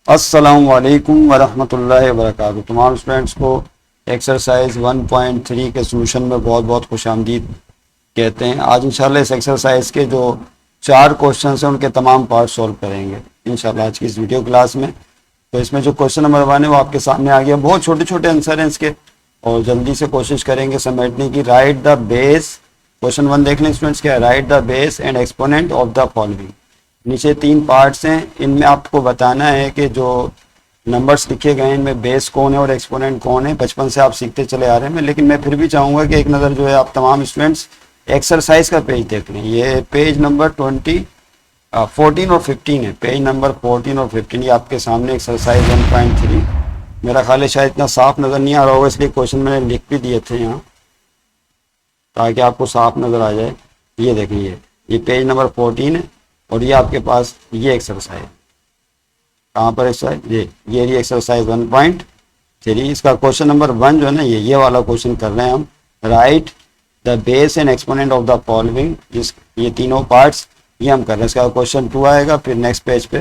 अस्सलामुअलैकुम वरहमतुल्लाहि वबरकातुहू। तमाम स्टूडेंट्स को एक्सरसाइज 1.3 के सोल्यूशन में बहुत बहुत खुशामदीद कहते हैं। आज इंशाल्लाह इस एक्सरसाइज के जो 4 क्वेश्चन हैं उनके तमाम पार्ट सॉल्व करेंगे इंशाल्लाह आज की इस वीडियो क्लास में। तो इसमें जो क्वेश्चन नंबर 1 है वो आपके सामने आ गया। बहुत छोटे छोटे आंसर हैं इसके और जल्दी से कोशिश करेंगे समेटने की। राइट द बेस, क्वेश्चन 1 देख लें स्टूडेंट्स क्या है। Right the base and exponent of the following. नीचे 3 पार्ट्स हैं, इनमें आपको बताना है कि जो नंबर्स लिखे गए हैं इनमें बेस कौन है और एक्सपोनेंट कौन है। बचपन से आप सीखते चले आ रहे हैं, लेकिन मैं फिर भी चाहूँगा कि एक नज़र जो है आप तमाम स्टूडेंट्स एक्सरसाइज का पेज देख लें। ये पेज नंबर 14 और 15 है। पेज नंबर 14 और 15 ये आपके सामने एक्सरसाइज 1.3। मेरा ख्याल है शायद इतना साफ नज़र नहीं आ रहा होगा, इसलिए क्वेश्चन मैंने लिख भी दिए थे यहाँ ताकि आपको साफ नज़र आ जाए। ये देखिए ये पेज नंबर 14 है और ये आपके पास ये एक्सरसाइज कहाँ पर एक्सरसाइज ये एक्सरसाइज 1.3। इसका क्वेश्चन नंबर 1 जो है ना ये वाला क्वेश्चन कर रहे हैं हम। Right the base and exponent of the following. ये तीनों पार्ट्स ये हम कर रहे हैं। इसका क्वेश्चन 2 आएगा, फिर नेक्स्ट पेज पे,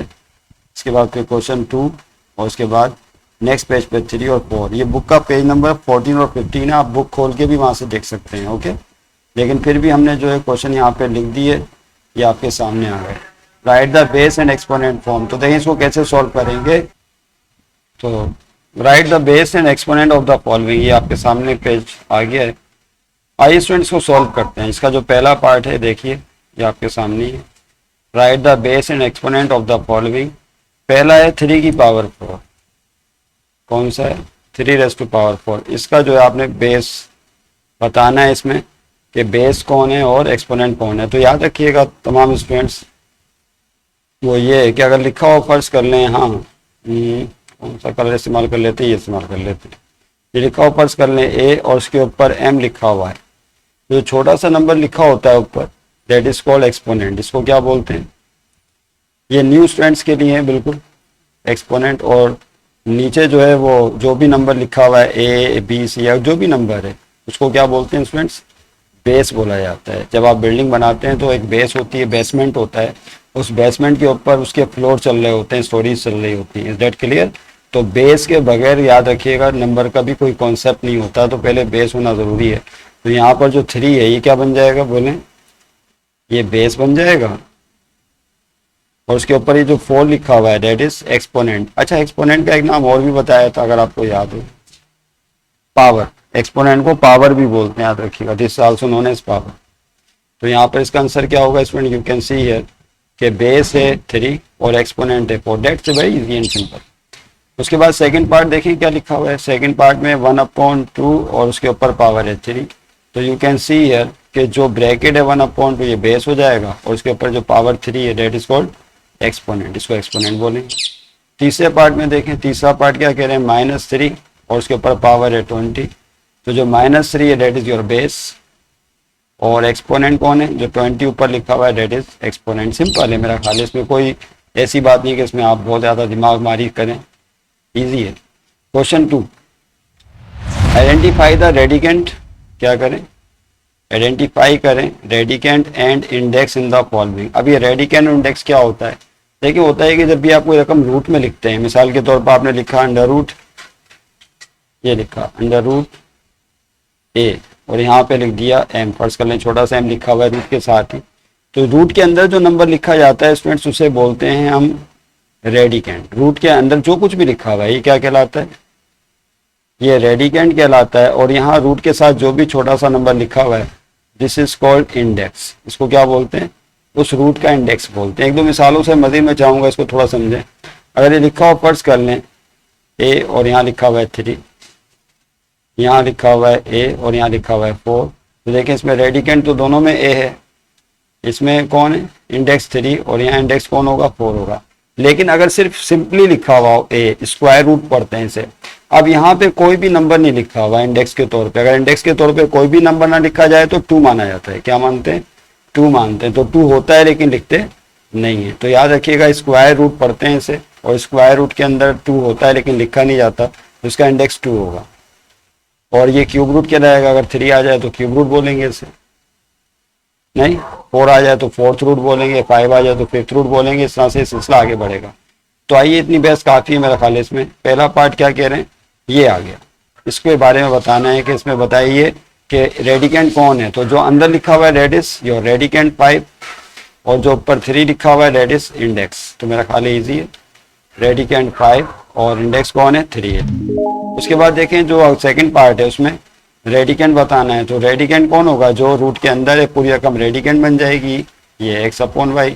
इसके बाद फिर क्वेश्चन 2 और उसके बाद नेक्स्ट पेज पे 3 और 4। ये बुक का पेज नंबर 14 और 15 है, आप बुक खोल के भी वहाँ से देख सकते हैं। ओके, लेकिन फिर भी हमने जो है क्वेश्चन यहाँ पे लिख दिए, ये आपके सामने आ गए। Right the base and exponent form. तो देखिए इसको कैसे सॉल्व करेंगे। तो right the base and exponent of the following, ये आपके सामने पेज आ गया है। आइए स्टूडेंट्स को सॉल्व करते हैं। इसका जो पहला पार्ट है देखिए ये आपके सामने है। Right the base and exponent of the following. पहला है 3 की पावर 4। कौन सा है? 3 रेज़ टू पावर 4। इसका जो है आपने बेस बताना है इसमें कि बेस कौन है और एक्सपोनेंट कौन है। तो याद रखिएगा तमाम स्टूडेंट्स, वो ये है कि अगर लिखा हो फर्ज कर लें, हाँ कौन सा कलर इस्तेमाल कर लेते हैं, ये इस्तेमाल कर लेते हैं। ये लिखा हो फर्ज कर लें ए और उसके ऊपर एम लिखा हुआ है, जो छोटा सा नंबर लिखा होता है ऊपर, दैट इज कॉल्ड एक्सपोनेंट। इसको क्या बोलते हैं? ये न्यू स्टूडेंट्स के लिए है बिल्कुल एक्सपोनेंट। और नीचे जो है वो जो भी नंबर लिखा हुआ है ए बी सी या जो भी नंबर है उसको क्या बोलते हैं स्टूडेंट्स? बेस बोला जाता है। जब आप बिल्डिंग बनाते हैं तो एक बेस होती है, बेसमेंट होता है, उस बेसमेंट के ऊपर उसके फ्लोर चल रहे होते हैं, स्टोरीज चल रही होती हैं। Is that clear? तो बेस के बगैर याद रखिएगा नंबर का भी कोई कॉन्सेप्ट नहीं होता, तो पहले बेस होना ज़रूरी है। तो यहाँ पर जो 3 है ये क्या बन जाएगा? बोलें, ये बेस बन जाएगा और उसके ऊपर ये जो 4 लिखा हुआ है दैट इज एक्सपोनेंट। अच्छा, एक्सपोनेंट का एक नाम और भी बताया था अगर आपको याद हो, पावर। एक्सपोनेंट को पावर भी बोलते हैं, याद रखिएगा। This also known as power. तो यहाँ पर इसका आंसर क्या होगा student? You can see here कि बेस है 3 और एक्सपोनेंट है 4। That's very easy and simple. उसके बाद सेकंड पार्ट देखें क्या लिखा हुआ है। सेकंड पार्ट में 1/2 और उसके ऊपर पावर है 3। तो यू कैन सी हियर कि जो ब्रैकेट है 1/2 ये बेस हो जाएगा और उसके ऊपर जो पावर 3 है दैट इज कॉल्ड एक्सपोनेंट। इसको एक्सपोनेंट बोलेंगे। तीसरे पार्ट में देखें, तीसरा पार्ट क्या कह रहे हैं? -3 और उसके ऊपर पावर है 20। तो जो -3 है दैट इज योर बेस और एक्सपोनेंट कौन है? जो 20 ऊपर लिखा हुआ है दैट इज एक्सपोनेंट। सिंपल है मेरा ख्याल है, इसमें कोई ऐसी बात नहीं कि इसमें आप बहुत ज़्यादा दिमाग मारी करें, इजी है। Question 2, identify the radicand. क्या करें? आइडेंटिफाई करें radicand and index in the following. अब ये रेडिकेंट और इंडेक्स क्या होता है? देखिए होता है कि जब भी आप कोई रकम रूट में लिखते हैं, मिसाल के तौर पर आपने लिखा अंडर रूट ए और यहाँ पे लिख दिया एम। फर्ज कर लें छोटा सा एम लिखा हुआ है रूट के साथ ही। तो रूट के अंदर जो नंबर लिखा जाता है स्टूडेंट्स उसे बोलते हैं हम रेडिकेंट। रूट के अंदर जो कुछ भी लिखा हुआ है ये क्या कहलाता है? ये रेडिकेंट कहलाता है। और यहाँ रूट के साथ जो भी छोटा सा नंबर लिखा हुआ है दिस इज कॉल्ड इंडेक्स। इसको क्या बोलते हैं? उस रूट का इंडेक्स बोलते हैं। एक दो मिसालों से मज़ीद में चाहूँगा इसको थोड़ा समझें। अगर ये लिखा हुआ फर्ज कर लें ए और यहाँ लिखा हुआ है 3, यहाँ लिखा हुआ है ए और यहाँ लिखा हुआ है 4। तो देखें इसमें रेडिकेंट तो दोनों में ए है, इसमें कौन है? इंडेक्स 3 और यहाँ इंडेक्स कौन होगा? 4 होगा। लेकिन अगर सिर्फ सिंपली लिखा हुआ हो ए, स्क्वायर रूट पढ़ते हैं इसे। अब यहाँ पे कोई भी नंबर नहीं लिखा हुआ इंडेक्स के तौर पे। अगर इंडेक्स के तौर पे कोई भी नंबर ना लिखा जाए तो 2 माना जाता है। क्या मानते हैं? 2 मानते हैं। तो 2 होता है लेकिन लिखते नहीं है। तो याद रखिएगा स्क्वायर रूट पढ़ते हैं इसे और स्क्वायर रूट के अंदर 2 होता है लेकिन लिखा नहीं जाता, तो इसका इंडेक्स 2 होगा। और ये क्यूब रूट क्या रहेगा? अगर 3 आ जाए तो क्यूब रूट बोलेंगे इसे, नहीं 4 आ जाए तो फोर्थ रूट बोलेंगे, 5 आ जाए तो फिफ्थ रूट बोलेंगे, इस तरह से सिलसिला आगे बढ़ेगा। तो आइए, इतनी बहस काफ़ी है मेरा ख्याल है। इसमें पहला पार्ट क्या कह रहे हैं, ये आ गया, इसके बारे में बताना है कि इसमें बताइए कि रेडिकेंट कौन है। तो जो अंदर लिखा हुआ है दैट इज योर रेडिकेंट 5, और जो ऊपर 3 लिखा हुआ है दैट इज इंडेक्स। तो मेरा ख्याल है ईजी है, रेडिकेंट 5 और इंडेक्स कौन है, 3 है। उसके बाद देखें जो सेकंड पार्ट है उसमें रेडिकेंट बताना है। तो रेडिकेंट कौन होगा, जो रूट के अंदर है पूरी रकम रेडिकेंट बन जाएगी, ये x/y,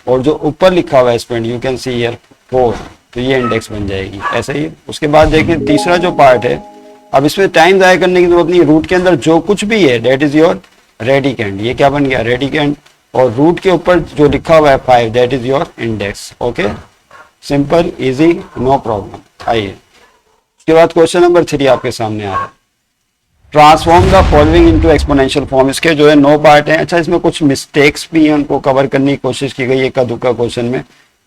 और जो ऊपर लिखा हुआ है student you can see here 4, तो ये इंडेक्स बन जाएगी, ऐसा ही। उसके बाद देखें तीसरा जो पार्ट है, अब इसमें टाइम ज़ाया करने की जरूरत नहीं, रूट के अंदर जो कुछ भी है दैट इज योर रेडिकेंट, ये क्या बन गया, रेडिकेंट, और रूट के ऊपर जो लिखा हुआ है 5 that is your index. Okay, simple, easy, no problem. आइए उसके बाद क्वेश्चन नंबर 3 आपके सामने आ रहा है, transform the following into exponential form. इसके जो है 9 पार्ट हैं। अच्छा, इसमें कुछ मिस्टेक्स भी हैं, उनको कवर करने की कोशिश की गई है इक्का दुक्का क्वेश्चन में,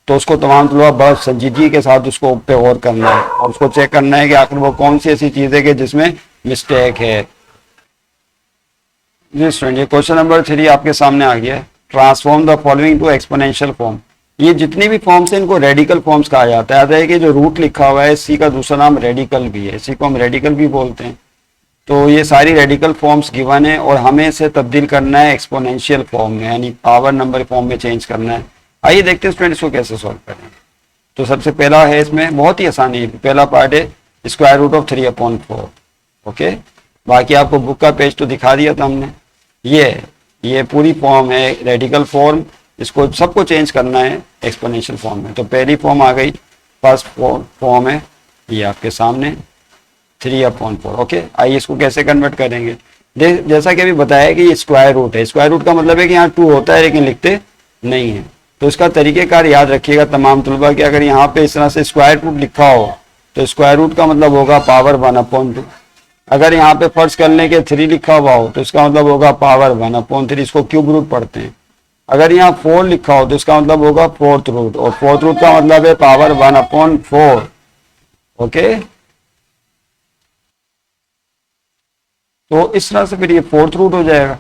तो उसको तमाम तलबा बहुत संजीदगी के साथ उसको पे गौर करना है और उसको चेक करना है कि आखिर वो कौन सी ऐसी चीज़ है कि जिसमें मिस्टेक है। जी स्टूडेंट, ये क्वेश्चन नंबर 3 आपके सामने आ गया है, transform the following to exponential form. ये जितनी भी फॉर्म्स हैं इनको रेडिकल फॉर्म्स कहा जाता है। आता है कि जो रूट लिखा हुआ है इसी का दूसरा नाम रेडिकल भी है, इसी को हम रेडिकल भी बोलते हैं। तो ये सारी रेडिकल फॉर्म्स गिवन है और हमें इसे तब्दील करना है एक्सपोनेंशियल फॉर्म में, यानी पावर नंबर फॉर्म में चेंज करना है। आइए देखते हैं स्टूडेंट इसको कैसे सॉल्व करें। तो सबसे पहला है, इसमें बहुत ही आसानी है, पहला पार्ट है स्क्वायर रूट ऑफ 3/4। ओके, बाकी आपको बुक का पेज तो दिखा दिया था हमने। ये पूरी फॉर्म है रेडिकल फॉर्म, इसको सबको चेंज करना है एक्सपोनेंशियल फॉर्म में। तो पहली फॉर्म आ गई, फर्स्ट फॉर्म है ये आपके सामने 3/4। ओके, आइए इसको कैसे कन्वर्ट करेंगे। जैसा कि अभी बताया कि ये स्क्वायर रूट है, स्क्वायर रूट का मतलब है कि यहाँ 2 होता है लेकिन लिखते नहीं है। तो इसका तरीकेकार याद रखिएगा तमाम तलबा कि अगर यहाँ पे इस तरह से स्क्वायर रूट लिखा हो तो स्क्वायर रूट का मतलब होगा पावर 1/2। अगर यहाँ पे फर्ज करने के 3 लिखा हुआ हो तो इसका मतलब होगा पावर 1/3, इसको क्यूब रूट पढ़ते हैं। अगर यहाँ 4 लिखा हो तो इसका मतलब होगा फोर्थ रूट, और फोर्थ रूट का मतलब है पावर 1/4। ओके, तो इस तरह से फिर ये फोर्थ रूट हो जाएगा,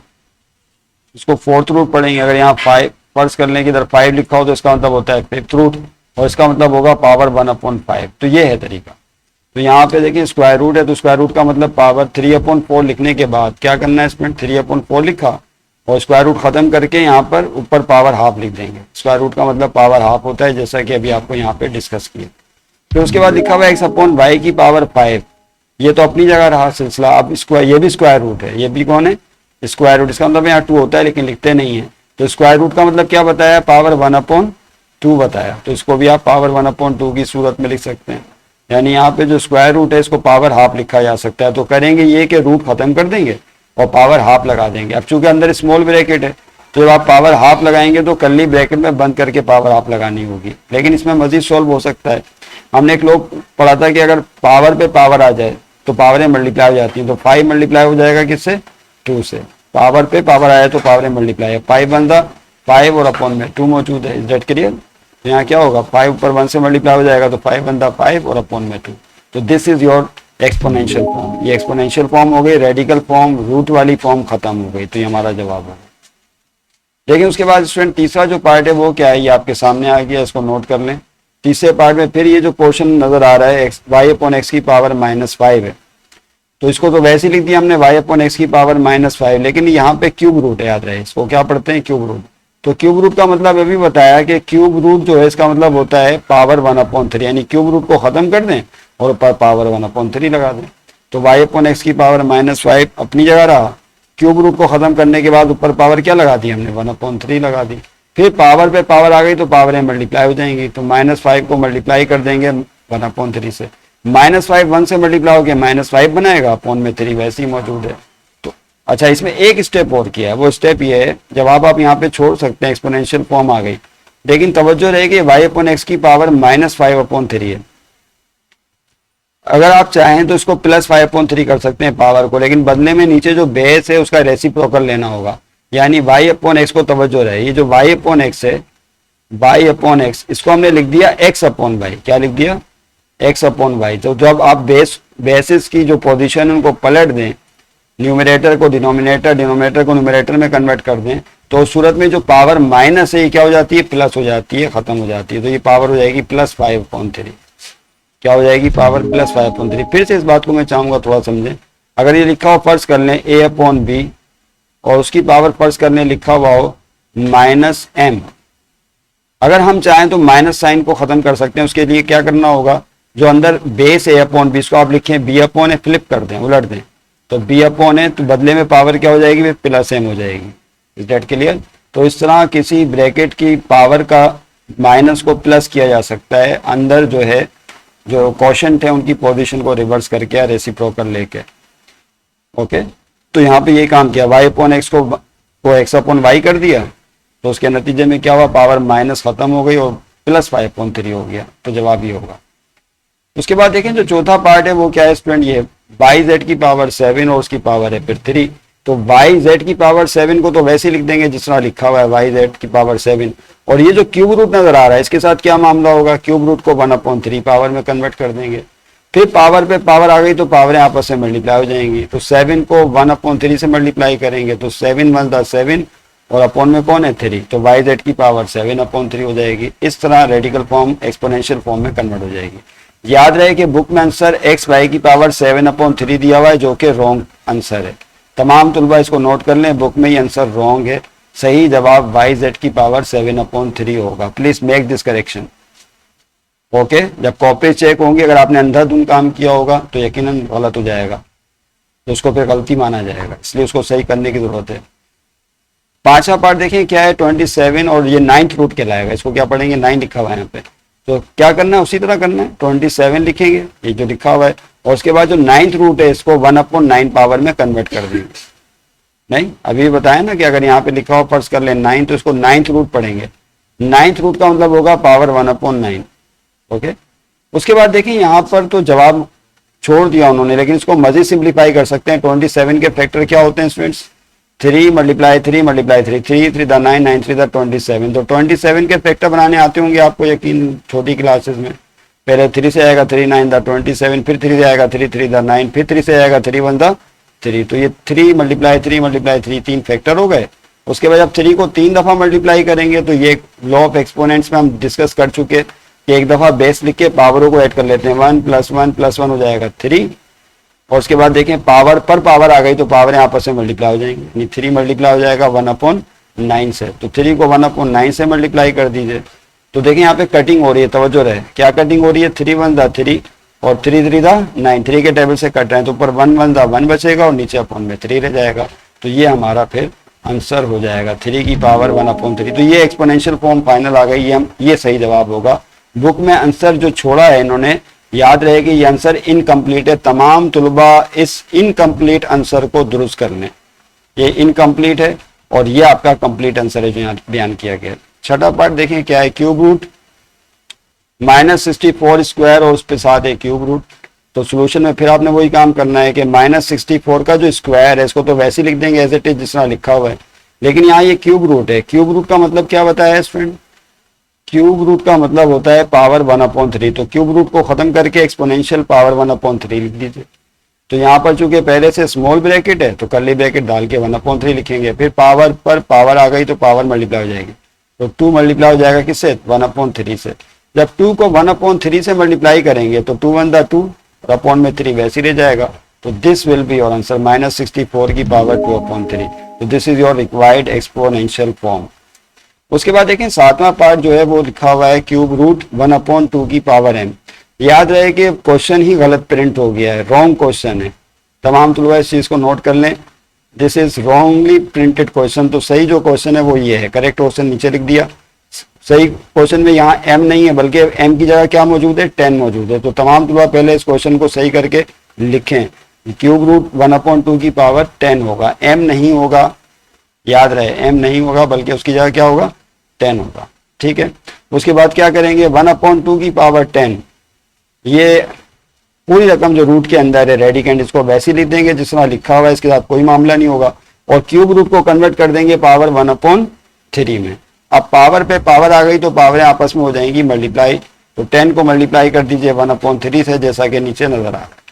इसको फोर्थ रूट पढ़ेंगे। अगर यहाँ 5 फर्ज करने की इधर 5 लिखा हो तो इसका मतलब होता है फिफ्थ रूट, और इसका मतलब होगा पावर 1/5। तो ये है तरीका। तो यहाँ पे देखिए स्क्वायर रूट है, तो स्क्वायर रूट का मतलब पावर 3/4 लिखने के बाद क्या करना है इसमें, 3/4 लिखा और स्क्वायर रूट खत्म करके यहाँ पर ऊपर पावर हाफ लिख देंगे। स्क्वायर रूट का मतलब पावर हाफ होता है, जैसा कि अभी आपको यहाँ पे डिस्कस किया। फिर उसके बाद लिखा हुआ है x/y की पावर 5, ये तो अपनी जगह रहा सिलसिला। अब स्क्वायर, ये भी स्क्वायर रूट है, ये भी कौन है, स्क्वायर रूट। इसका मतलब यहाँ 2 होता है लेकिन लिखते नहीं है। तो स्क्वायर रूट का मतलब क्या बताया, पावर 1/2 बताया। तो इसको भी आप पावर 1/2 की सूरत में लिख सकते हैं, यानी यहाँ पे जो स्क्वायर रूट है इसको पावर हाफ लिखा जा सकता है। तो करेंगे ये कि रूट खत्म कर देंगे और पावर हाफ लगा देंगे। अब चूंकि अंदर स्मॉल ब्रैकेट है तो जब आप पावर हाफ लगाएंगे तो कर्ली ब्रैकेट में बंद करके पावर हाफ लगानी होगी। लेकिन इसमें मजीद सॉल्व हो सकता है। हमने एक लोग पढ़ा था कि अगर पावर पे पावर आ जाए तो पावरें मल्टीप्लाई हो जाती हैं। तो 5 मल्टीप्लाई हो जाएगा किससे, 2 से। पावर पे पावर आया तो पावरें मल्टीप्लाई है, 5 बनता 5 और अपॉन में 2 मौजूद है। Is that clear. तो यहाँ क्या होगा, 5 ऊपर 1 से मल्टीप्लाई हो जाएगा तो 5 बनता 5 और अपॉन में 2। तो this is your exponential form. ये एक्सपोनेंशियल फॉर्म हो गई, रेडिकल फॉर्म, रूट वाली फॉर्म खत्म हो गई। तो ये हमारा जवाब होगा। लेकिन उसके बाद स्टूडेंट तीसरा जो पार्ट है वो क्या है, ये आपके सामने आ गया, इसको नोट कर लें। तीसरे पार्ट में फिर ये जो पोर्शन नजर आ रहा है y/x की पावर -5 है, तो इसको तो वैसे ही लिख दिया हमने y/x की पावर -5, लेकिन यहाँ पे क्यूब रूट है, याद रहे इसको क्या पढ़ते हैं, क्यूब रूट। तो क्यूब रूट का मतलब अभी बताया कि क्यूब रूट जो है इसका मतलब होता है पावर 1/3, यानी क्यूब रूट को खत्म कर दें और ऊपर पावर 1/3 लगा दें। तो y/x की पावर -5 अपनी जगह रहा, क्यूब रूट को खत्म करने के बाद ऊपर पावर क्या लगा दी हमने, 1/3 लगा दी। फिर पावर पे पावर आ गई तो पावरें मल्टीप्लाई हो जाएंगी। तो -5 को मल्टीप्लाई कर देंगे 1/3 से, -5 1 से मल्टीप्लाई हो गया -5 बनाएगा, अपॉन में 3 वैसे ही मौजूद है। तो अच्छा, इसमें एक स्टेप और किया है, वो स्टेप ये है, जवाब आप यहाँ पे छोड़ सकते हैं, एक्सपोनेंशियल फॉर्म आ गई, लेकिन तवज्जो रहेगी y/x की पावर -5/3 है। अगर आप चाहें तो इसको +5/3 कर सकते हैं पावर को, लेकिन बदले में नीचे जो बेस है उसका रेसिप्रोकल लेना होगा, यानी y/x को तवज्जो रहे। ये जो y/x है, y/x इसको हमने लिख दिया x/y। क्या लिख दिया, x/y। तो जब आप बेसिस की जो पोजीशन है उनको पलट दें, न्यूमरेटर को डिनोमिनेटर, डिनोमिनेटर को न्यूमरेटर में कन्वर्ट कर दें, तो उस सूरत में जो पावर माइनस है ये क्या हो जाती है, प्लस हो जाती है, खत्म हो जाती है। तो ये पावर हो जाएगी +5/3। क्या हो जाएगी, पावर +5/3। फिर से इस बात को मैं चाहूंगा थोड़ा समझें। अगर ये लिखा हो, फर्ज कर लें A/B, और उसकी पावर फर्ज कर लें लिखा हुआ हो -m। अगर हम चाहें तो माइनस साइन को खत्म कर सकते हैं। उसके लिए क्या करना होगा, जो अंदर बेस A/B, इसको आप लिखें B/A, फ्लिप कर दें, उलट दें, तो B/A, तो बदले में पावर क्या हो जाएगी, फिर +m हो जाएगी। Is that clear? तो इस तरह किसी ब्रैकेट की पावर का माइनस को प्लस किया जा सकता है, अंदर जो है जो क्वोशंट है उनकी पोजीशन को रिवर्स करके या रेसिप्रोकल लेके। ओके, तो यहाँ पे ये काम किया, y/x को x/y कर दिया, तो उसके नतीजे में क्या हुआ, पावर माइनस खत्म हो गई और +5/3 हो गया। तो जवाब ही होगा। उसके बाद देखें जो चौथा पार्ट है वो क्या है स्टूडेंट, ये yz की पावर 7 और उसकी पावर है फिर 3। तो yz की पावर 7 को तो वैसे ही लिख देंगे जिस तरह लिखा हुआ है yz की पावर 7, और ये जो क्यूब रूट नजर आ रहा है इसके साथ क्या मामला होगा, क्यूब रूट को 1/3 पावर में कन्वर्ट कर देंगे। फिर पावर पे पावर आ गई तो पावरें आपस से मल्टीप्लाई हो जाएंगी। तो 7 को 1/3 से मल्टीप्लाई करेंगे तो 7 × 7 और अपॉन में कौन है 3, तो yz की पावर 7/3 हो जाएगी। इस तरह रेडिकल फॉर्म एक्सपोनेंशियल फॉर्म में कन्वर्ट हो जाएगी। याद रहे कि बुक में आंसर x/y की पावर 7/3 दिया हुआ है जो कि रॉन्ग आंसर है। तमाम तुलबा इसको नोट कर लें, बुक में ये आंसर रॉन्ग है। सही जवाब yz की पावर 7/3 होगा। Please make this correction. Okay, जब कॉपी चेक होंगे अगर आपने अंधाधुंध काम किया होगा तो यकीनन गलत हो जाएगा, तो उसको फिर गलती माना जाएगा, इसलिए उसको सही करने की जरूरत है। पांचवा पार्ट देखें क्या है, 27 और ये 9th रूट कहलाएगा। इसको क्या पढ़ेंगे, 9 लिखा हुआ है यहाँ पे, तो क्या करना है उसी तरह करना है, 27 लिखेंगे ये जो लिखा हुआ है, और उसके बाद जो 9th रूट है इसको 1/9 पावर में कन्वर्ट कर देंगे। नहीं, अभी बताया ना कि अगर यहाँ पे लिखा हो फर्ज कर ले 9, तो इसको 9th रूट पढ़ेंगे। 9th रूट का मतलब होगा पावर 1/9। ओके, उसके बाद देखिए यहाँ पर तो जवाब छोड़ दिया उन्होंने, लेकिन इसको मजीद सिंप्लीफाई कर सकते हैं। 27 के फैक्टर क्या होते हैं स्टूडेंट्स, 3 × 3 × 3, 3 3 9, 9 3 27। तो 27 के फैक्टर बनाने आते होंगे आपको यकीन छोटी क्लासेस में। पहले 3 से आएगा 3 9 27, फिर 3 से आएगा 3 3 9, फिर 3 से आएगा 3 1 3। तो ये 3 × 3 × 3 3 फैक्टर हो गए। उसके बाद जब 3 को 3 दफा मल्टीप्लाई करेंगे तो ये लॉ ऑफ एक्सपोनेंट्स में हम डिस्कस कर चुके कि एक दफा बेस लिख के पावरों को ऐड कर लेते हैं, 1 + 1 + 1 हो जाएगा 3, और उसके बाद देखें पावर पर पावर आ गई तो पावरें आपस में मल्टीप्लाई हो जाएंगी, यानी 3 मल्टीप्लाई हो जाएगा 1/9 से। तो 3 को 1/9 से मल्टीप्लाई कर दीजिए। तो देखें यहाँ पे कटिंग हो रही है, तवज्जो रहे, क्या कटिंग हो रही है, 3 1 3 और 3 3 9, 3 के टेबल से कट रहे हैं, तो ऊपर 1 1 1 बचेगा और नीचे अपॉन में 3 रह जाएगा। तो ये हमारा फिर आंसर हो जाएगा 3 की पावर 1/3। तो ये एक्सपोनेंशियल फॉर्म फाइनल आ गई, ये सही जवाब होगा। बुक में आंसर जो छोड़ा है इन्होंने, याद रहे कि ये आंसर इनकम्प्लीट है। तमाम तुलबा इस इनकम्प्लीट आंसर को दुरुस्त कर लें, ये इनकम्प्लीट है और ये आपका कंप्लीट आंसर है जो यहाँ बयान किया गया। छठा पार्ट देखें क्या है, क्यूब रूट -64 स्क्वायर और उस पे साथ है क्यूब रूट। तो सोल्यूशन में फिर आपने वही काम करना है कि -64 का जो स्क्वायर है इसको तो वैसे लिख देंगे एज इट इज जिस तरह लिखा हुआ है, लेकिन यहाँ ये क्यूब रूट है। क्यूब रूट का मतलब क्या बताया है स्टूडेंट, क्यूब रूट का मतलब होता है पावर 1/3। तो क्यूब रूट को खत्म करके एक्सपोनेंशियल पावर 1/3 लिख दीजिए। तो यहाँ पर चूंकि पहले से स्मॉल ब्रैकेट है तो कर्ली ब्रैकेट डाल के 1/3 लिखेंगे, फिर पावर पर पावर आ गई तो पावर मल्टीप्लाई हो जाएगी, तो 2 मल्टीप्लाई हो जाएगा किससे, 1/3 से। जब 2 को 1/3 से मल्टीप्लाई करेंगे तो 2 1 2 और अपॉन में 3 वैसे ही रह जाएगा। तो this will be your answer, -64 की पावर 2/3। तो this is your required exponential form. उसके बाद देखें सातवां पार्ट जो है वो लिखा हुआ है क्यूब रूट 1/2 की पावर m। याद रहे कि क्वेश्चन ही गलत प्रिंट हो गया है, रॉन्ग क्वेश्चन है। तमाम तुलबा इस चीज को नोट कर लें, this is wrongly printed question. तो सही जो क्वेश्चन है वो ये है, करेक्ट क्वेश्चन नीचे लिख दिया। सही क्वेश्चन में यहाँ m नहीं है बल्कि m की जगह क्या मौजूद है, 10 मौजूद है। तो तमाम तुलबा पहले इस क्वेश्चन को सही करके लिखें, क्यूब रूट 1/2 की पावर 10 होगा, m नहीं होगा। याद रहे m नहीं होगा बल्कि उसकी जगह क्या होगा, 10 होगा। ठीक है, उसके बाद क्या करेंगे, 1/2 की पावर 10, ये पूरी रकम जो रूट के अंदर है रेडिकेंड, इसको वैसे लिख देंगे जिस तरह लिखा हुआ है, इसके साथ कोई मामला नहीं होगा। और क्यूब रूट को कन्वर्ट कर देंगे पावर 1/3 में। अब पावर पे पावर आ गई तो पावरें आपस में हो जाएंगी मल्टीप्लाई। तो 10 को मल्टीप्लाई कर दीजिए 1/3 से, जैसा कि नीचे नजर आ रहा है।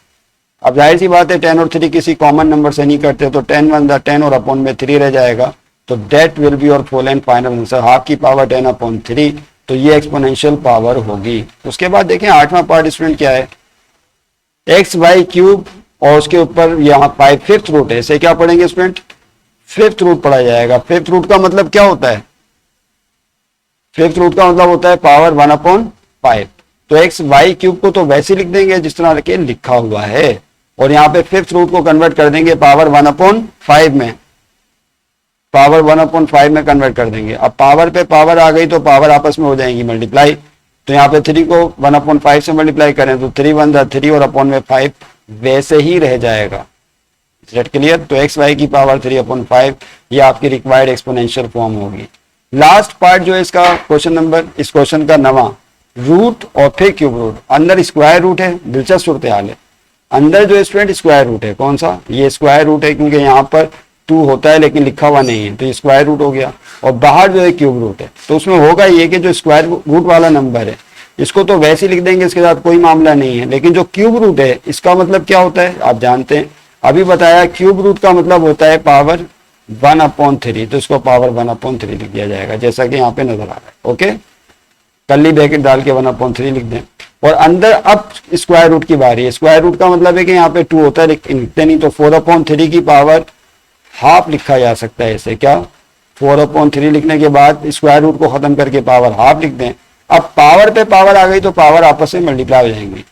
अब जाहिर सी बात है 10 और 3 किसी कॉमन नंबर से नहीं करते, तो 10 1 10 और अपॉन में 3 रह जाएगा। तो that will be your full and final answer, half की पावर 10/3। तो ये एक्सपोनेंशियल पावर होगी। उसके बाद देखें 8वां पार्ट स्टूडेंट क्या है, एक्स वाई क्यूब और उसके ऊपर यहाँ पाई फिफ्थ रूट है, इसे क्या पढ़ेंगे स्टूडेंट, फिफ्थ रूट पढ़ा जाएगा। फिफ्थ रूट का मतलब क्या होता है, फिफ्थ रूट का मतलब होता है पावर 1/5। तो एक्स वाई क्यूब को तो वैसे लिख देंगे जिस तरह के लिखा हुआ है, और यहाँ पे फिफ्थ रूट को कन्वर्ट कर देंगे पावर 1/5 में, पावर 1/5 में कन्वर्ट कर देंगे। अब पावर पे पावर आ गई तो पावर आपस में हो जाएंगी मल्टीप्लाई, तो यहाँ पे 3 को 1/5 से मल्टीप्लाई करें तो 3 1 3 और अपॉन में 5 वैसे ही रह जाएगा। It clear. तो एक्स वाई की पावर 3/5 ये आपकी रिक्वायर्ड एक्सपोनेंशियल फॉर्म होगी। लास्ट पार्ट जो है इसका क्वेश्चन नंबर, इस क्वेश्चन का 9वां, रूट और फिर क्यूब रूट। अंदर स्क्वायर रूट है, दिलचस्प सूरत हाल है। अंदर जो स्टूडेंट स्क्वायर रूट है, कौन सा, ये स्क्वायर रूट है क्योंकि यहाँ पर 2 होता है लेकिन लिखा हुआ नहीं है, तो ये स्क्वायर रूट हो गया। और बाहर जो है क्यूब रूट है, तो उसमें होगा ये कि जो स्क्वायर रूट वाला नंबर है इसको तो वैसे ही लिख देंगे, इसके साथ कोई मामला नहीं है। लेकिन जो क्यूब रूट है इसका मतलब क्या होता है आप जानते हैं, अभी बताया। क्यूब रूट का मतलब होता है पावर 1/3, तो इसको पावर 1/3 लिख दिया जाएगा जैसा कि यहाँ पे नजर आ रहा है। ओके, कर्ली ब्रैकेट डाल के 1/3 लिख दें। और अंदर अब स्क्वायर रूट की बारी है। स्क्वायर रूट का मतलब है कि यहाँ पे 2 होता है लेकिन लिखते नहीं, तो 4/3 की पावर हाफ लिखा जा सकता है इसे, क्या 4/3 लिखने के बाद स्क्वायर रूट को खत्म करके पावर हाफ लिख दें। अब पावर पे पावर आ गई तो पावर आपस में मल्टीप्लाई हो जाएंगी,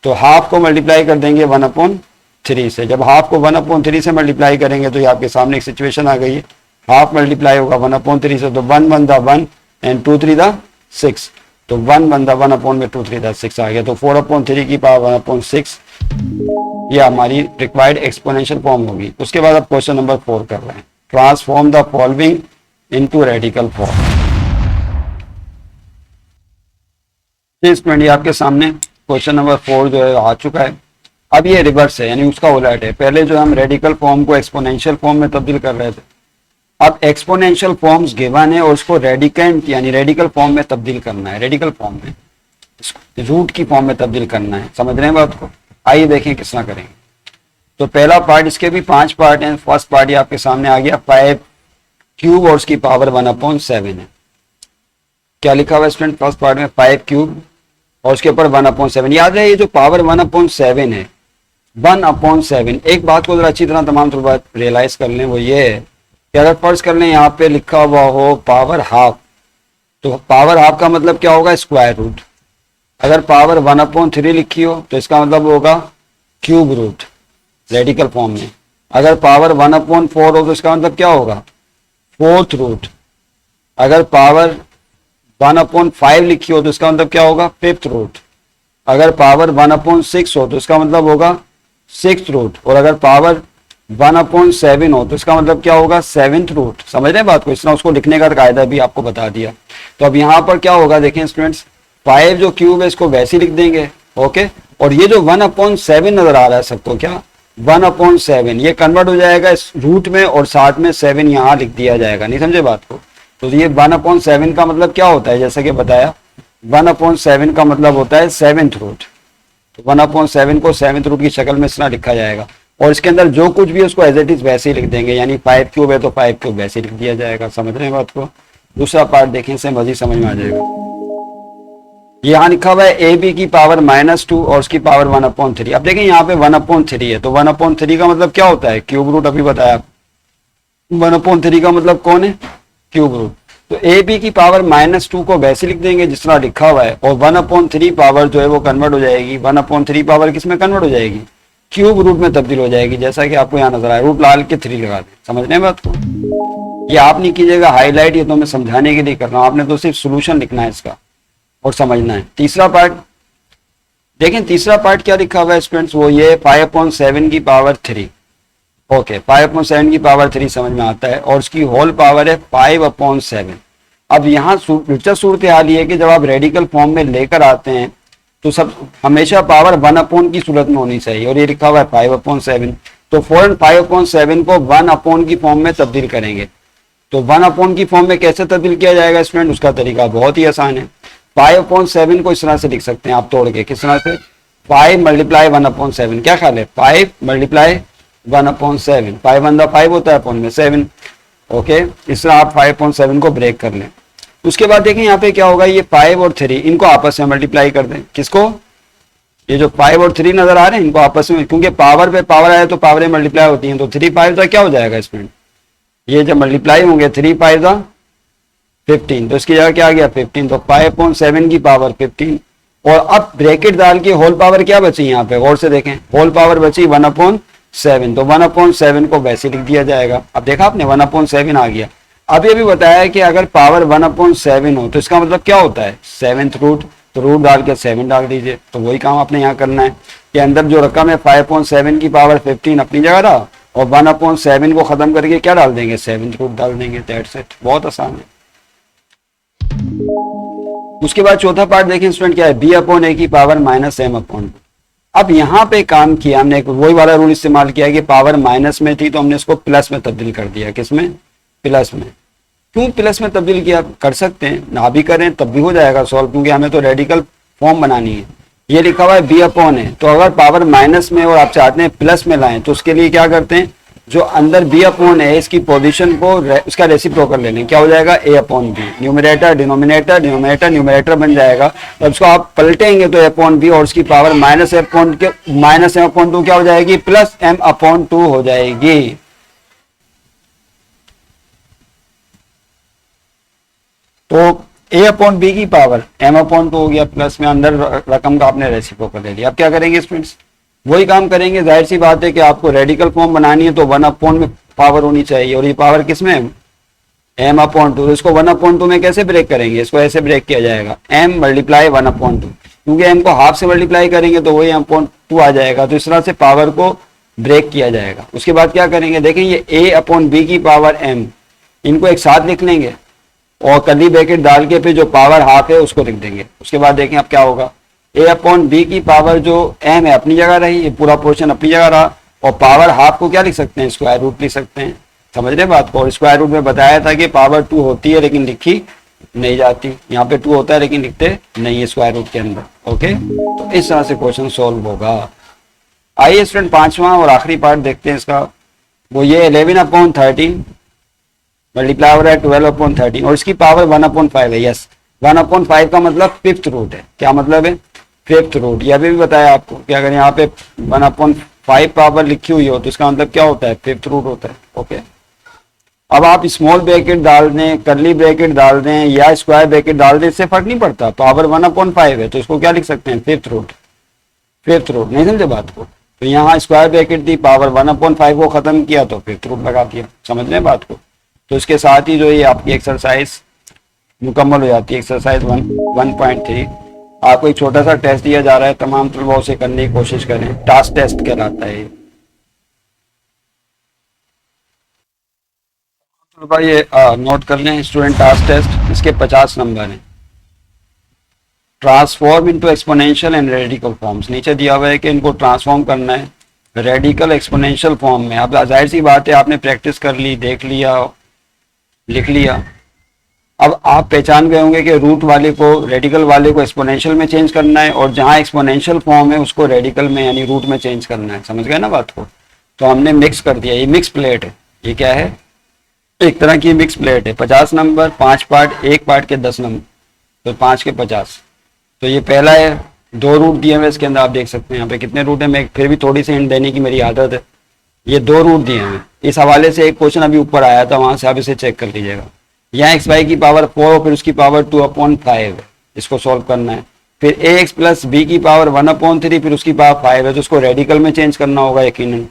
तो हाफ को मल्टीप्लाई कर देंगे 1/3 से। जब हाफ को 1/3 से मल्टीप्लाई करेंगे तो ये आपके सामने एक सिचुएशन आ गई है, हाफ मल्टीप्लाई होगा 1/3 से, तो 1 1 1 एंड 2 3 6, तो 1 1 1 अपॉन में 2 3 6 आ गया। तो 4/3 की पावर 1/6 ये हमारी रिक्वायर्ड एक्सपोनेंशियल फॉर्म होगी। उसके बाद आप क्वेश्चन नंबर 4 कर रहे हैं, transform the following into radical form. Student ये आपके सामने क्वेश्चन नंबर 4 जो है आ चुका है। अब ये रिवर्स है, यानी उसका उलट है। पहले जो हम रेडिकल फॉर्म को एक्सपोनेंशियल फॉर्म में तब्दील कर रहे थे, अब एक्सपोनेंशियल फॉर्म्स गिवन है और उसको रेडिकेंट यानी रेडिकल फॉर्म में तब्दील करना है, रेडिकल फॉर्म में, रूट की फॉर्म में तब्दील करना है। समझ रहे हैं बात को? आइए देखें किस तरह करेंगे। तो पहला पार्ट, इसके भी 5 पार्ट हैं। फर्स्ट पार्ट ये आपके सामने आ गया, 5 क्यूब और उसकी पावर 1/7 है। क्या लिखा हुआ है स्टूडेंट फर्स्ट पार्ट में, 5 क्यूब और उसके ऊपर 1/7। याद रहे ये जो पावर 1/7 है, 1/7, एक बात को जरा अच्छी तरह तमाम तलबा रियलाइज कर लें, वो ये है कि अगर फर्ज कर लें यहाँ पे लिखा हुआ हो पावर हाफ, तो पावर हाफ का मतलब क्या होगा, स्क्वायर रूट। अगर पावर 1/3 लिखी हो तो इसका मतलब होगा क्यूब रूट रेडिकल फॉर्म में। अगर पावर 1/4 हो तो इसका मतलब क्या होगा, फोर्थ रूट। अगर पावर 1/5 लिखी हो तो इसका मतलब क्या होगा, फिफ्थ रूट। अगर पावर 1/6 हो तो इसका मतलब होगा सिक्स्थ रूट। और अगर पावर 1/7 हो तो इसका मतलब क्या होगा, सेवेंथ रूट। समझ रहे हैं बात को? इस तरह उसको लिखने का कायदा भी आपको बता दिया। तो अब यहाँ पर क्या होगा देखें स्टूडेंट्स, 5 जो क्यूब है इसको वैसे ही लिख देंगे। ओके, और ये जो 1/7 नजर आ रहा है सबको, क्या 1/7, ये कन्वर्ट हो जाएगा इस रूट में और साथ में 7 यहाँ लिख दिया जाएगा। नहीं समझे बात को? तो ये 1/7 का मतलब क्या होता है, जैसा कि बताया 1/7 का मतलब होता है सेवेंथ रूट। तो 1/7 को सेवेंथ रूट की शक्ल में इस तरह लिखा जाएगा और इसके अंदर जो कुछ भी है उसको एज इट इज वैसे ही लिख देंगे, यानी 5 क्यूब है तो 5 क्यूब वैसे ही लिख दिया जाएगा। समझ रहे हैं बात को? दूसरा पार्ट देखें, इससे मजीद समझ में आ जाएगा। यहाँ लिखा हुआ है ए बी की पावर -2 और उसकी पावर 1/3। अब देखें यहाँ पे 1/3 है, तो 1/3 का मतलब क्या होता है, क्यूब रूट। अभी बताया 1/3 का मतलब कौन है, क्यूब रूट। तो ए बी की पावर -2 को वैसे लिख देंगे जिस तरह लिखा हुआ है, और 1/3 पावर जो है वो कन्वर्ट हो जाएगी, 1/3 पावर किस में कन्वर्ट हो जाएगी, क्यूब रूट में तब्दील हो जाएगी। जैसा कि आपको यहाँ नजर आया, रूट लाल के 3 लगा दें। समझ रहे हैं बात को? ये आप नहीं कीजिएगा हाईलाइट, ये तो मैं समझाने के लिए कर रहा हूँ, आपने तो सिर्फ सोल्यूशन लिखना है इसका और समझना है। तीसरा पार्ट देखें, तीसरा पार्ट क्या लिखा हुआ है स्टूडेंट्स, वो ये 5/7 की पावर 3। ओके, 5/7 की पावर 3 समझ में आता है और उसकी होल पावर है 5/7। अब यहाँ दिलचस्प सूरत हाल ये है कि जब आप रेडिकल फॉर्म में लेकर आते हैं तो सब हमेशा पावर 1/, की सूरत में होनी चाहिए, और ये लिखा हुआ है 5/7। तो फौरन 5/7 को 1/ की फॉर्म में तब्दील करेंगे। तो 1/ की फॉर्म में कैसे तब्दील किया जाएगा स्टूडेंट, उसका तरीका बहुत ही आसान है। 5/7 को इस तरह से लिख सकते हैं आप तोड़ के, किस तरह से, 5 × 1/7। क्या ख्याल है, 5 × 1/7, 5 1 5 होता है अपॉन में 7, ओके, इस तरह आप 5.7 को ब्रेक कर लें। उसके बाद देखें यहाँ पे क्या होगा, ये 5 और 3 इनको आपस में मल्टीप्लाई कर दें। किसको? ये जो 5 और 3 नजर आ रहे हैं इनको आपस में, क्योंकि पावर पे पावर आए तो पावरें मल्टीप्लाई होती हैं, तो 3 5 का क्या हो जाएगा इसमें, ये जब मल्टीप्लाई होंगे 3 5 का 15, तो इसकी जगह क्या आ गया 15, तो 5.7 की पावर 15। और अब ब्रैकेट डाल के होल पावर क्या बची यहाँ पे, गौर से देखें, होल पावर बची 1/7, तो 1/7 को वैसे लिख दिया जाएगा। अब देखा आपने 1/7 आ गया। अब ये भी बताया कि अगर पावर 1/7 हो तो इसका मतलब क्या होता है, 7th रूट, तो रूट डाल के 7 डाल दीजिए। तो वही काम आपने यहाँ करना है कि अंदर जो रकम है 5.7 की पावर 15 अपनी जगह रहा, और 1/7 को खत्म करके क्या डाल देंगे, 7th रूट डाल देंगे। दैट्स इट, बहुत आसान है। उसके बाद चौथा पार्ट देखें स्टूडेंट, क्या है, b/a की पावर -m/2। अब यहाँ पे काम किया हमने, वही वाला रूल इस्तेमाल किया कि पावर माइनस में थी तो हमने इसको प्लस में तब्दील कर दिया। किसमें? प्लस में। क्यों प्लस में तब्दील किया? कर सकते हैं, ना भी करें तब भी हो जाएगा सॉल्व, क्योंकि हमें तो रेडिकल फॉर्म बनानी है। ये लिखा हुआ है b/a, तो अगर पावर माइनस में और आप चाहते हैं प्लस में लाएं तो उसके लिए क्या करते हैं, जो अंदर b/a इसकी पोजीशन को उसका रेसिप्रोकल ले लें, क्या हो जाएगा a/b, numerator denominator, denominator numerator बन जाएगा। तो इसको आप पलटेंगे तो a/b और उसकी पावर -m/2 क्या हो जाएगी, +m/2 हो जाएगी। तो a/b की पावर m/2 हो गया, प्लस में अंदर रकम का आपने रेसिप्रोकल ले लिया। अब क्या करेंगे स्टूडेंट्स, वही काम करेंगे। जाहिर सी बात है कि आपको रेडिकल फॉर्म बनानी है तो 1/, में पावर होनी चाहिए, और ये पावर किस में है, m/2। तो इसको 1/2 में कैसे ब्रेक करेंगे, इसको ऐसे ब्रेक किया जाएगा, m × 1/2, क्योंकि m को हाफ से मल्टीप्लाई करेंगे तो वही m/2 आ जाएगा। तो इस तरह से पावर को ब्रेक किया जाएगा। उसके बाद क्या करेंगे, देखें ये a/b की पावर m, इनको एक साथ लिख लेंगे और कर्ली ब्रैकेट डाल के फिर जो पावर हाफ है उसको लिख देंगे। उसके बाद देखें अब क्या होगा, a/b की पावर जो m है अपनी जगह रही, ये पूरा पोर्शन अपनी जगह रहा, और पावर हाफ को क्या लिख सकते हैं, स्क्वायर रूट लिख सकते हैं। समझ रहे बात को? और स्क्वायर रूट में बताया था कि पावर 2 होती है लेकिन लिखी नहीं जाती, यहाँ पे 2 होता है लेकिन लिखते नहीं है स्क्वायर रूट के अंदर। ओके, तो इस तरह से क्वेश्चन सॉल्व होगा। आइए स्टूडेंट पांचवा और आखिरी पार्ट देखते हैं इसका, वो ये 11/13 मल्टीप्लाई हो रहा है 12/13 और इसकी पावर 1/5 है। यस, 1/5 का मतलब 5th रूट है। क्या मतलब है, 5th रूट। यह भी बताया आपको कि अगर यहाँ पे 1/5 पावर लिखी हुई हो तो इसका मतलब क्या होता है, 5th रूट होता है। ओके, अब आप स्मॉल ब्रैकेट डाल दें, कर्ली ब्रैकेट डाल दें या स्क्वायर ब्रैकेट डाल दें, इससे फर्क नहीं पड़ता। पावर 1/5 है तो इसको क्या लिख सकते हैं, 5th रूट। 5th रूट, नहीं समझे बात को? तो यहाँ स्क्वायर ब्रैकेट थी, पावर 1/5 को खत्म किया तो 5th रूट लगा दिया। समझ रहे हैं बात को? तो इसके साथ ही जो ये आपकी एक्सरसाइज मुकम्मल हो जाती है, एक्सरसाइज 1.3। आपको एक छोटा सा टेस्ट दिया जा रहा है, तमाम तलबा उसे करने की कोशिश करें। टास्क टेस्ट कहलाता है तलबा, ये नोट कर लें स्टूडेंट। टास्क टेस्ट, इसके 50 नंबर हैं। Transform into exponential and radical forms, नीचे दिया हुआ है कि इनको ट्रांसफॉर्म करना है रेडिकल एक्सपोनेंशियल फॉर्म में। अब जाहिर सी बात है आपने प्रैक्टिस कर ली, देख लिया, लिख लिया। अब आप पहचान गए होंगे कि रूट वाले को, रेडिकल वाले को एक्सपोनेंशियल में चेंज करना है, और जहां एक्सपोनेंशियल फॉर्म है उसको रेडिकल में यानी रूट में चेंज करना है। समझ गए ना बात को? तो हमने मिक्स कर दिया। ये मिक्स प्लेट है। ये क्या है, एक तरह की मिक्स प्लेट है। 50 नंबर, 5 पार्ट, एक पार्ट के 10 नंबर, तो 5 के 50। तो ये पहला है, 2 रूट दिए हुए इसके अंदर, आप देख सकते हैं यहाँ पे कितने रूट है। मैं फिर भी थोड़ी सी हिंट देने की मेरी आदत है। ये 2 रूट दिए हैं। इस हवाले से एक क्वेश्चन अभी ऊपर आया था, वहां से आप इसे चेक कर लीजिएगा। यहाँ एक्स वाई की पावर 4 फिर उसकी पावर 2/5 है, इसको सॉल्व करना है। फिर ए एक्स प्लस बी की पावर 1/3 फिर उसकी पावर 5 है, तो उसको रेडिकल में चेंज करना होगा यकीनन।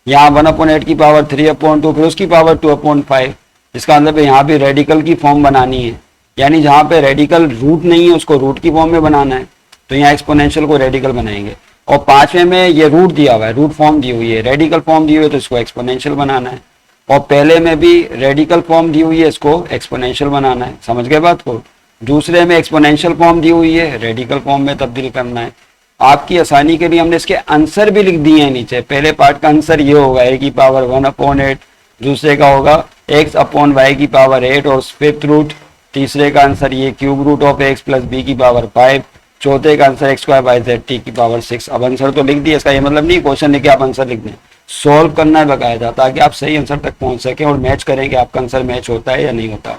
यहाँ 1/8 की पावर 3/2 फिर उसकी पावर 2/5। इसका मतलब यहाँ भी रेडिकल की फॉर्म बनानी है, यानी जहाँ पे रेडिकल रूट नहीं है उसको रूट की फॉर्म में बनाना है। तो यहाँ एक्सपोनेंशियल को रेडिकल बनाएंगे। और 5वें में ये रूट दिया हुआ है, रूट फॉर्म दी हुई है, रेडिकल फॉर्म दी हुई है तो इसको एक्सपोनेंशियल बनाना है। और पहले में भी रेडिकल फॉर्म दी हुई है, इसको एक्सपोनेंशियल बनाना है। समझ गए बात को? दूसरे में एक्सपोनेंशियल फॉर्म दी हुई है, रेडिकल फॉर्म में तब्दील करना है। आपकी आसानी के लिए हमने इसके आंसर भी लिख दिए हैं नीचे। पहले पार्ट का आंसर ये होगा a की पावर 1/8, दूसरे का होगा x/y की पावर 8 और 5th रूट। तीसरे का आंसर ये cube root of x plus b की पावर 5। चौथे का answer x² y z t की पावर 6। अब आंसर तो लिख दिया, इसका ये मतलब नहीं क्वेश्चन लिखे आप आंसर लिख दें। सॉल्व करना है बाकायदा, ताकि आप सही आंसर तक पहुंच सकें और मैच करें कि आपका आंसर मैच होता है या नहीं होता।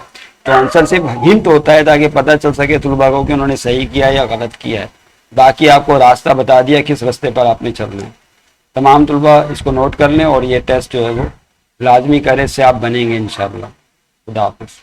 तो आंसर सिर्फ हिंट होता है ताकि पता चल सके तुलबा को कि उन्होंने सही किया है या गलत किया है। बाकी आपको रास्ता बता दिया किस रास्ते पर आपने चलना है। तमाम तुलबा इसको नोट कर लें और ये टेस्ट जो है वो लाजमी करें, इससे आप बनेंगे इंशाल्लाह। खुदा हाफिज़।